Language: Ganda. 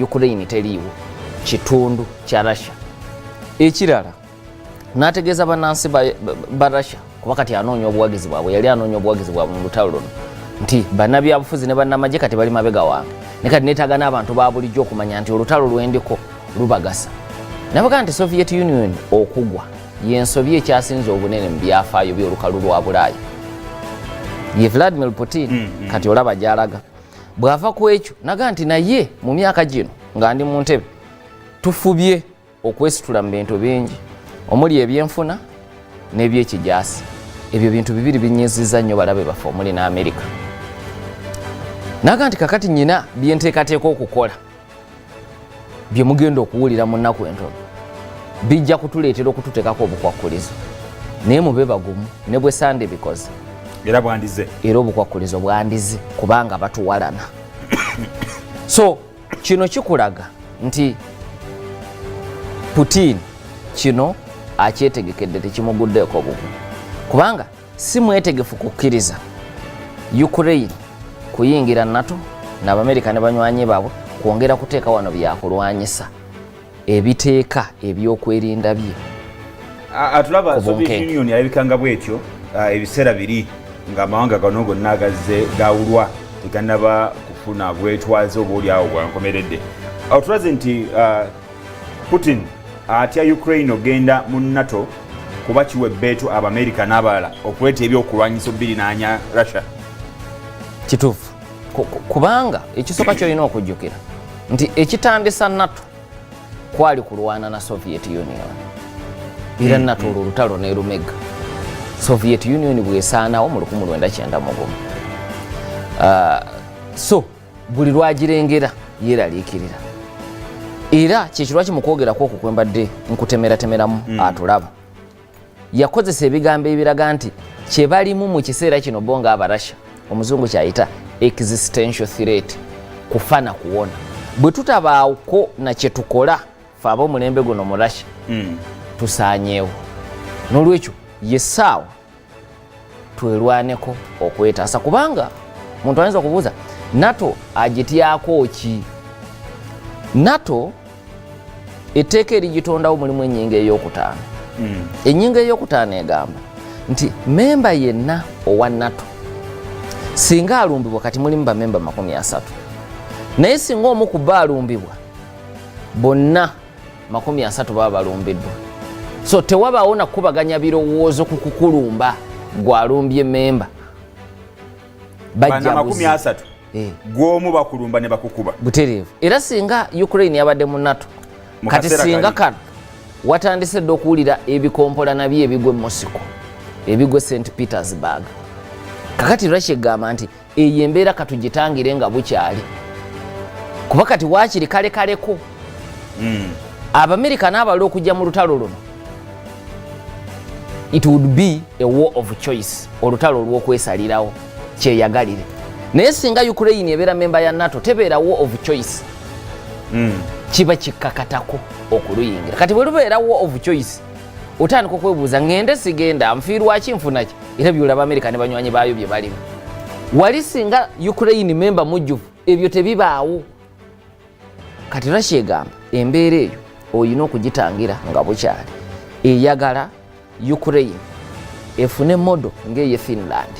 Ukraine teriiwo kitundu kya Russia. Ekirala n'ategeeza bannansi ba Russia kuba kati anoonya obuwagizi bwabwe, yali anoonya obuwagizi bwabwe mu lutalo luno nti bannabyabufuzi ne bannamagye kati bali mabega wange ne kati neetaaga n'abantu ba bulijjo okumanya nti olutalo lwendiko lubagasa. Nabaga nti Soviet Union okugwa y'ensobi ekyasinze obunene mu byafaayo by'olukalu lwa Bulaaya. Ye Vladimir Putin kati olaba gy'alaga bw'ava ku ekyo naga nti naye mu myaka gino nga ndi mu ntebe tufubye okwesitula mu bintu bingi omuli ebyenfuna n'ebyekijaasi. Ebyo bintu bibiri binyezizza nnyo balabe baffe omuli n'Amerika. Naga nti kakati nnyina bye nteekateeka okukola bye mugenda okuwulira mu nnaku entono bijja kutuleetera okututeekako obukwakkulizo naye mube bagumu ne bwe sande bikoze era bwandize era obukwakkulizo bwandize kubanga batuwalana. So kino kikulaga nti Putin kino akyetegekedde tekimuguddeeko bugu kubanga si mwetegefu kukkiriza Ukraine kuyingira NATO n'Abamerika ne banywanyi baabwe kwongera kuteeka wano byakulwanyisa ebiteeka ebyokwerinda bye. Atulaba Soviet Union yabikanga bwetyo ebiseera biri ng'amawanga gano gonna agazze gawulwa teganaba kufuna bwetwaze obaolyawo bwankomeredde. Awo tulaze nti Putin atya Ukraine ogenda mu NATO kuba kiwa ebbeetu Abamerika n'abalala okuleeta ebyokulwanyisa obbirinaanya Russia. Kituufu kubanga ekisooka ky'olina okujjukira nti ekitandisa NATO kwali kulwana na Soviet Union era NATO olwo olutalo n'erumega. Soviet Union bwesaanawo mu 1991. So buli lwagirengera yeeraliikirira era kyekirwa kimukwogerako okwo kwe mbadde nkutemeratemeramu atulaba. Yakozesa ebigambo ebiraga nti kye balimu mu kiseera kino bo ng'Abarussia omuzungu kyayita existential threat, kufa na kuwona. Bwe tutabaako na kye tukola fe ab'omulembe guno mu Russia tusaanyeewo. N'olwekyo yessaawa twerwaneko okwetaasa kubanga muntu ayinza okubuuza NATO agityako ki? NATO etteeka erigitondawo mulimu ennyinga ey'okutaano. Ennyinga ey'okutaano egamba nti memba yenna owa NATO singa alumbibwa kati mulimu bamemba 30 naye singa omu ku bo alumbibwa bonna 30 baba balumbiddwa. So tewabaawo nakubaganya birowoozo ku kukulumba gwalumbye memba bajja 30 gwomu bakulumba ne bakukuba butereevu. Era singa Ukraine yabadde mu NATO kati singa kano watandise dde okuwulira ebikompola nabyo ebigwa Moscow ebigwa St Petersburg. Kakati Russia egamba nti eyo embeera katugitangire nga bukyali kuba kati waakiri kalekaleko. Abamerika n'abala okujja mu lutalo luno it would be a war of choice, olutalo olw'okwesalirawo kyeyagalire. Naye singa Ukraine ebeera memba ya NATO tebeera war of choice, kiba kikkakatako okuluyingira. Kati bwe lubeera war of choice otandika okwebuuza ngende sigenda nfiirwaki nfunaki era byolaba Amerika ne banywanyi baayo bye balimu. Wali singa Ukraine memba mujjuvu ebyo tebibaawo. Kati Russia egamba embeera eyo oyina okugitangira nga bukyali eyagala Ukraine efune modo ng'eye Finland